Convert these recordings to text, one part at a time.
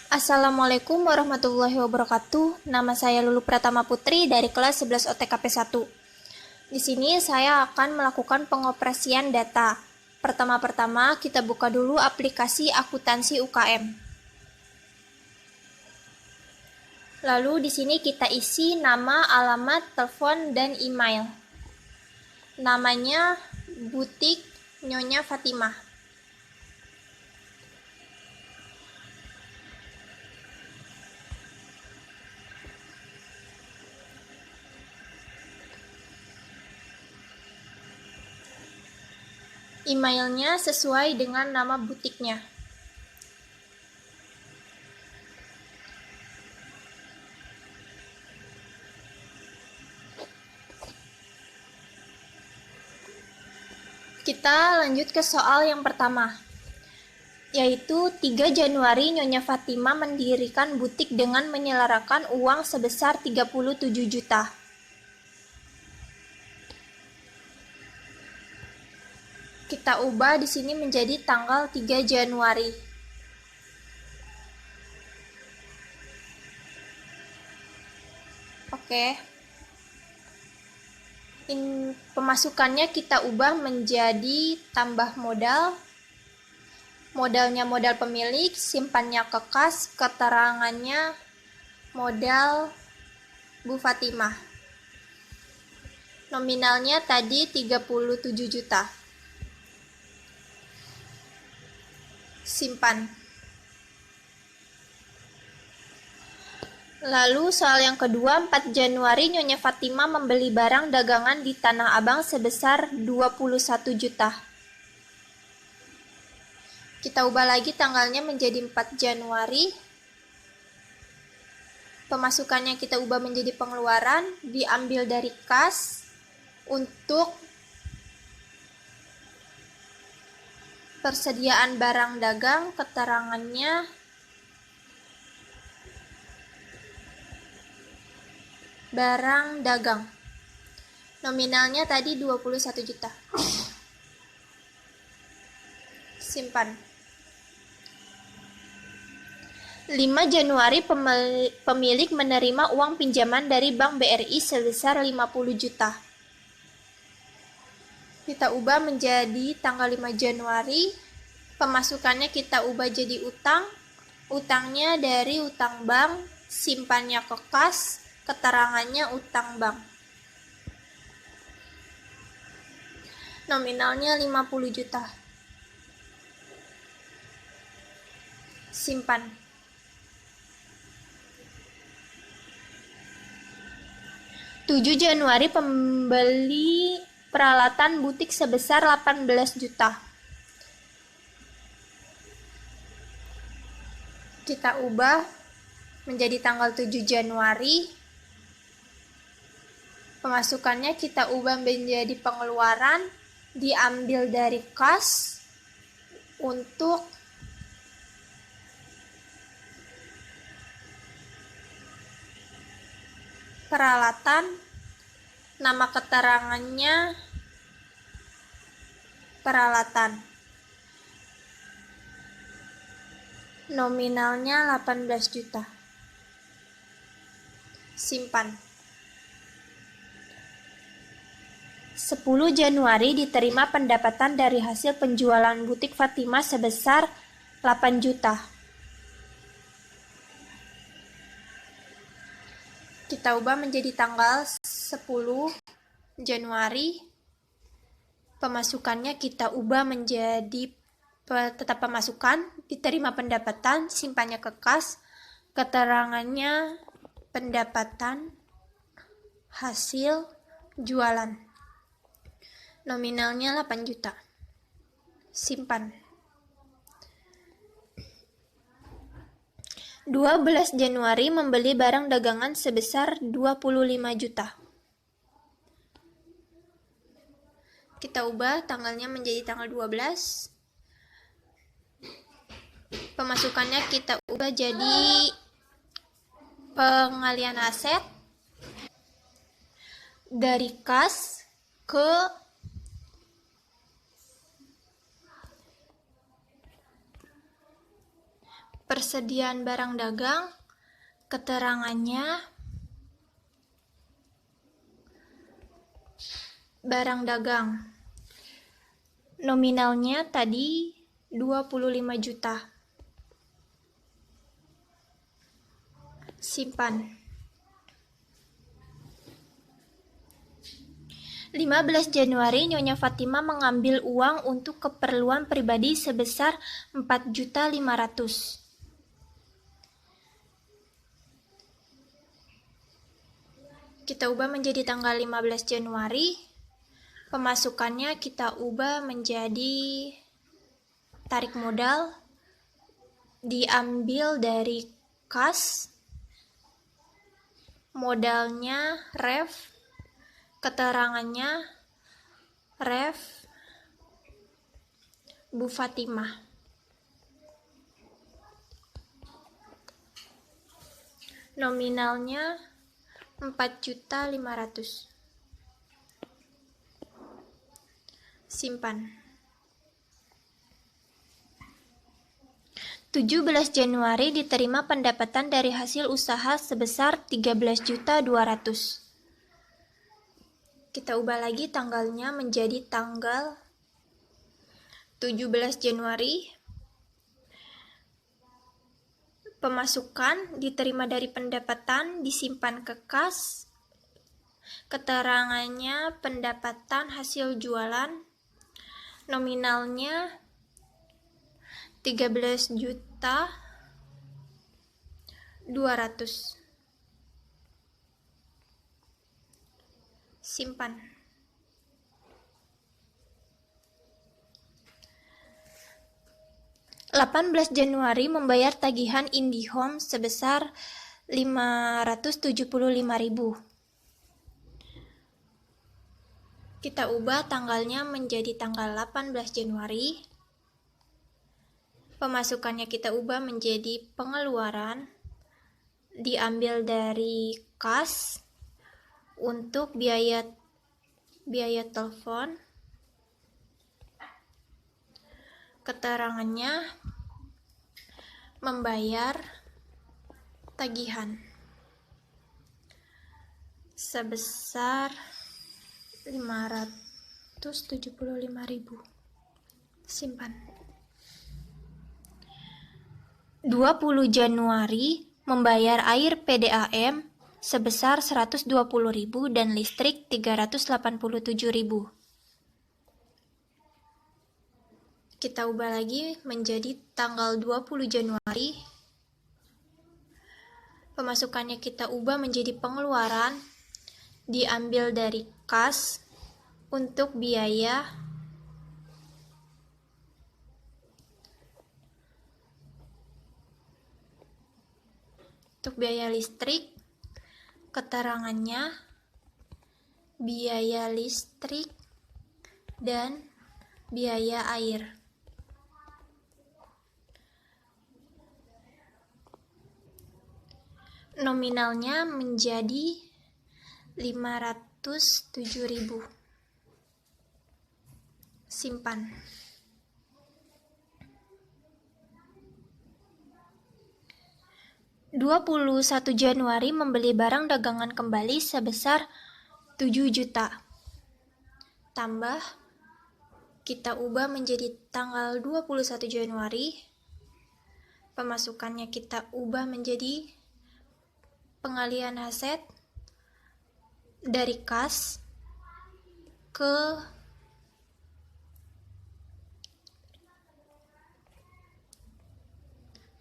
Assalamualaikum warahmatullahi wabarakatuh. Nama saya Lulu Pratama Putri dari kelas 11 OTKP 1. Di sini saya akan melakukan pengoperasian data. Pertama-tama kita buka dulu aplikasi akuntansi UKM. Lalu di sini kita isi nama, alamat, telepon, dan email. Namanya Butik Nyonya Fatimah. Emailnya sesuai dengan nama butiknya. Kita lanjut ke soal yang pertama, yaitu 3 Januari Nyonya Fatimah mendirikan butik dengan menyelarakan uang sebesar 37 juta. Kita ubah di sini menjadi tanggal 3 Januari. Oke. Pemasukannya kita ubah menjadi tambah modal. Modalnya modal pemilik, simpannya ke kas, keterangannya modal Bu Fatimah. Nominalnya tadi 37 juta. Simpan. Lalu soal yang kedua, 4 Januari Nyonya Fatimah membeli barang dagangan di Tanah Abang sebesar 21 juta. Kita ubah lagi tanggalnya menjadi 4 Januari. Pemasukannya kita ubah menjadi pengeluaran, diambil dari kas untuk persediaan barang dagang, keterangannya barang dagang. Nominalnya tadi 21 juta. Simpan. 5 Januari pemilik menerima uang pinjaman dari Bank BRI sebesar 50 juta. Kita ubah menjadi tanggal 5 Januari. Pemasukannya kita ubah jadi utang. Utangnya dari utang bank, simpannya ke kas, keterangannya utang bank. Nominalnya 50 juta. Simpan. 7 Januari pembeli peralatan butik sebesar 18 juta. Kita ubah menjadi tanggal 7 Januari. Pemasukannya kita ubah menjadi pengeluaran, diambil dari kas untuk peralatan. Nama keterangannya peralatan. Nominalnya 18 juta. Simpan. 10 Januari diterima pendapatan dari hasil penjualan butik Fatimah sebesar 8 juta. Kita ubah menjadi tanggal 10 Januari. Pemasukannya kita ubah menjadi tetap pemasukan, diterima pendapatan, simpannya ke kas, keterangannya pendapatan hasil jualan. Nominalnya 8 juta. Simpan. 12 Januari membeli barang dagangan sebesar 25 juta. Kita ubah tanggalnya menjadi tanggal 12. Pemasukannya kita ubah jadi pengalian aset dari kas ke Persediaan barang dagang, keterangannya, barang dagang. Nominalnya tadi 25 juta. Simpan. 15 Januari, Nyonya Fatima mengambil uang untuk keperluan pribadi sebesar 4.500.000. Kita ubah menjadi tanggal 15 Januari. Pemasukannya kita ubah menjadi tarik modal, diambil dari kas, modalnya ref, keterangannya ref Bu Fatimah. Nominalnya 4.500.000. Simpan. 17 Januari diterima pendapatan dari hasil usaha sebesar 13.200.000. Kita ubah lagi tanggalnya menjadi tanggal 17 Januari. Pemasukan diterima dari pendapatan, disimpan ke kas. Keterangannya pendapatan hasil jualan. Nominalnya 13.200.000. Simpan. 18 Januari membayar tagihan IndiHome sebesar 575.000. Kita ubah tanggalnya menjadi tanggal 18 Januari. Pemasukannya kita ubah menjadi pengeluaran, diambil dari kas untuk biaya telepon. Keterangannya membayar tagihan sebesar 575.000. Simpan. 20 Januari membayar air PDAM sebesar 120.000 dan listrik 387.000. Kita ubah lagi menjadi tanggal 20 Januari. Pemasukannya kita ubah menjadi pengeluaran, diambil dari kas untuk biaya listrik. Keterangannya biaya listrik dan biaya air. Nominalnya menjadi 507.000. Simpan. 21 Januari membeli barang dagangan kembali sebesar 7 juta. Tambah, kita ubah menjadi tanggal 21 Januari. Pemasukannya kita ubah menjadi pengalihan aset dari kas ke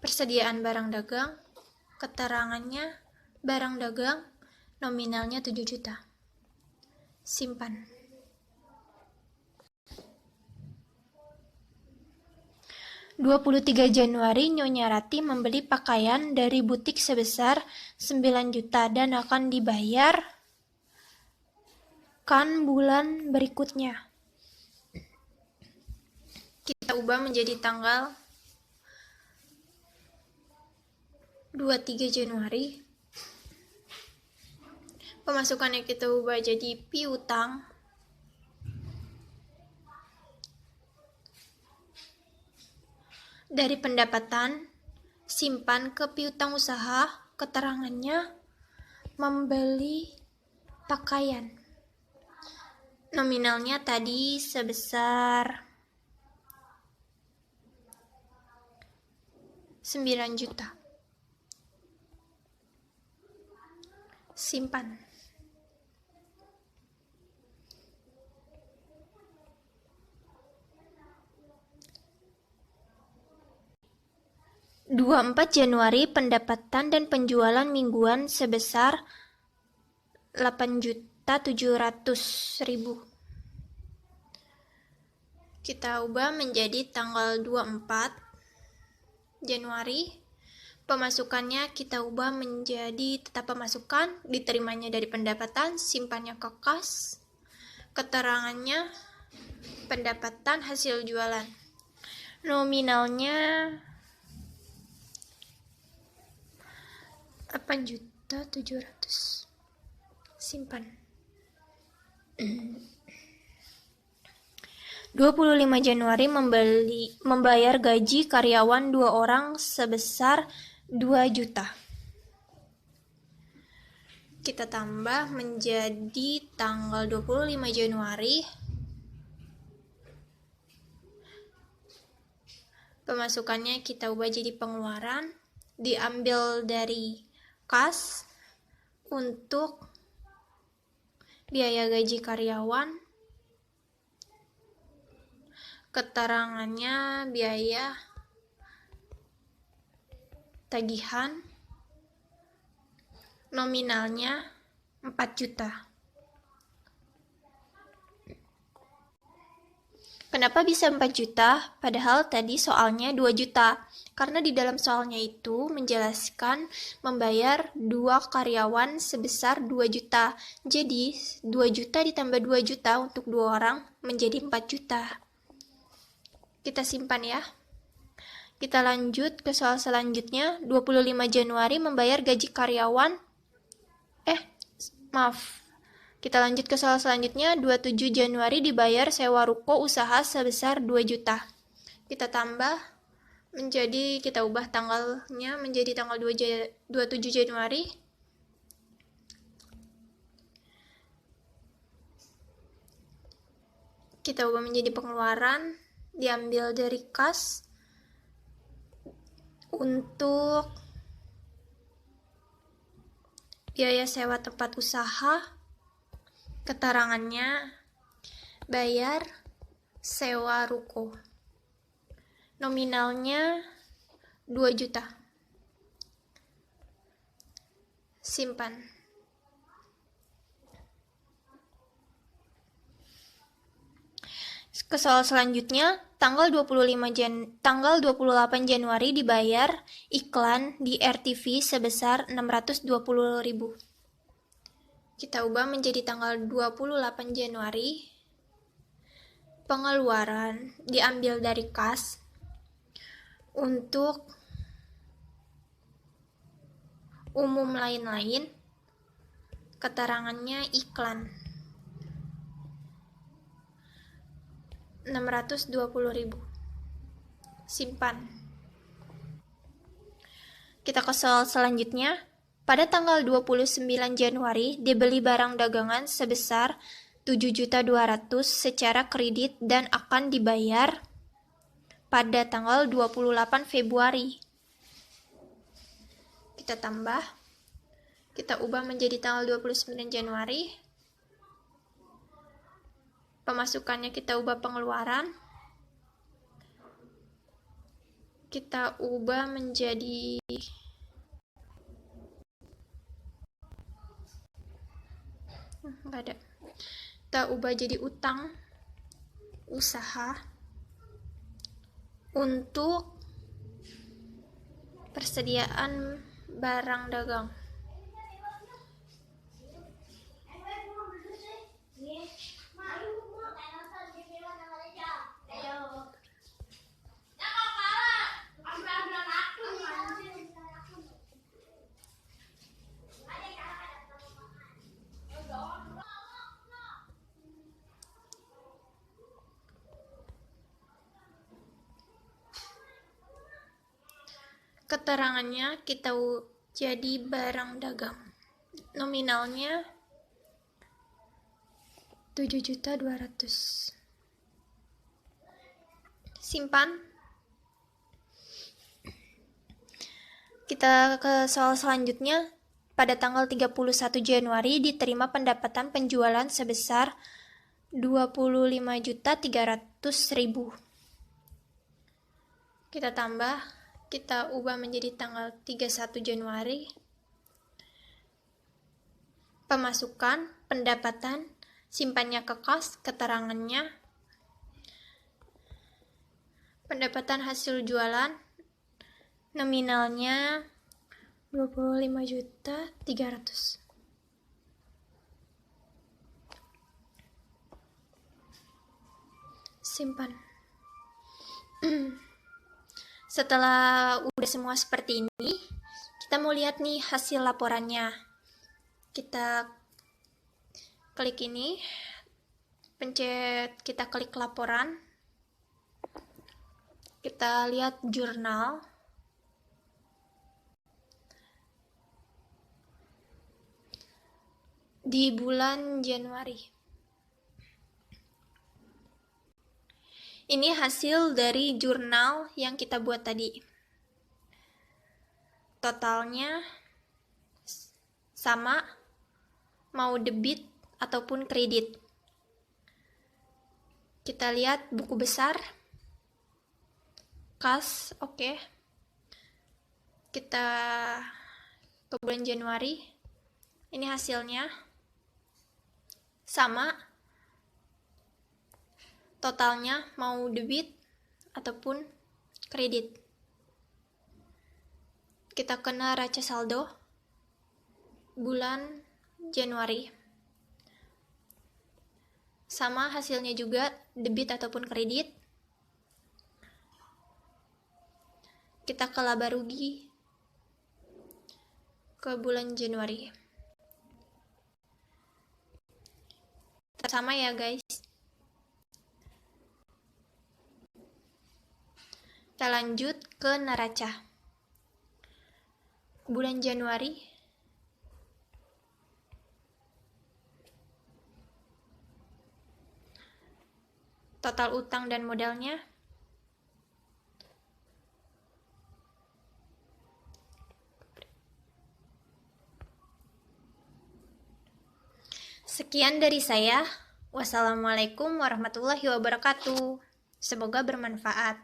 persediaan barang dagang. Keterangannya barang dagang, nominalnya 7 juta. Simpan. 23 Januari, Nyonya Rati membeli pakaian dari butik sebesar 9 juta dan akan dibayar kan bulan berikutnya. Kita ubah menjadi tanggal 23 Januari. Pemasukannya kita ubah jadi piutang. Dari pendapatan Simpan ke piutang usaha, keterangannya membeli pakaian. Nominalnya tadi sebesar 9 juta. Simpan. Januari pendapatan dan penjualan mingguan sebesar 8.700.000. Kita ubah menjadi tanggal 24 Januari. Pemasukannya kita ubah menjadi tetap pemasukan, diterimanya dari pendapatan, simpannya ke kas, keterangannya pendapatan hasil jualan. Nominalnya 8.700.000. Simpan. 25 Januari membayar gaji karyawan 2 orang sebesar 2 juta. Kita tambah menjadi tanggal 25 Januari. Pemasukannya kita ubah jadi pengeluaran, diambil dari kas untuk biaya gaji karyawan, keterangannya biaya tagihan, nominalnya 4 juta. Kenapa bisa 4 juta? Padahal tadi soalnya 2 juta. Karena di dalam soalnya itu menjelaskan membayar 2 karyawan sebesar 2 juta. Jadi 2 juta ditambah 2 juta untuk 2 orang menjadi 4 juta. Kita simpan ya. Kita lanjut ke soal selanjutnya. 25 Januari membayar gaji karyawan. Kita lanjut ke soal selanjutnya. 27 Januari dibayar sewa ruko usaha sebesar 2 juta. Kita tambah menjadi, kita ubah tanggalnya menjadi tanggal 27 Januari. Kita ubah menjadi pengeluaran, diambil dari kas untuk biaya sewa tempat usaha, keterangannya bayar sewa ruko. Nominalnya 2 juta. Simpan. Ke soal selanjutnya, tanggal 28 Januari dibayar iklan di RTV sebesar 620.000. Kita ubah menjadi tanggal 28 Januari. Pengeluaran diambil dari kas untuk umum lain-lain, keterangannya iklan 620.000. Simpan. Kita ke soal selanjutnya. Pada tanggal 29 Januari dibeli barang dagangan sebesar 7.200.000 secara kredit dan akan dibayar pada tanggal 28 Februari. Kita tambah. Kita ubah menjadi tanggal 29 Januari. Pemasukannya kita ubah pengeluaran. Kita ubah menjadi kita ubah jadi utang usaha untuk persediaan barang dagang. Ke Keterangannya kita jadi barang dagang. Nominalnya 7.200.000. Simpan. Kita ke soal selanjutnya. Pada tanggal 31 Januari diterima pendapatan penjualan sebesar 25.300.000. Kita tambah, kita ubah menjadi tanggal 31 Januari. Pemasukan, pendapatan, simpannya ke kas, keterangannya. Pendapatan hasil jualan, nominalnya 25.300.000. Simpan. Setelah udah semua seperti ini, kita mau lihat nih hasil laporannya. Kita klik ini, kita klik laporan. Kita lihat jurnal. Di bulan Januari. Ini hasil dari jurnal yang kita buat tadi. Totalnya sama, mau debit ataupun kredit. Kita lihat buku besar, kas, oke. Kita ke bulan Januari. Ini hasilnya sama, totalnya mau debit ataupun kredit. Kita ke neraca saldo bulan Januari. Sama hasilnya juga, debit ataupun kredit. Kita ke laba rugi ke bulan Januari. Sama ya guys. Kita lanjut ke neraca. Bulan Januari. Total utang dan modalnya. Sekian dari saya. Wassalamualaikum warahmatullahi wabarakatuh. Semoga bermanfaat.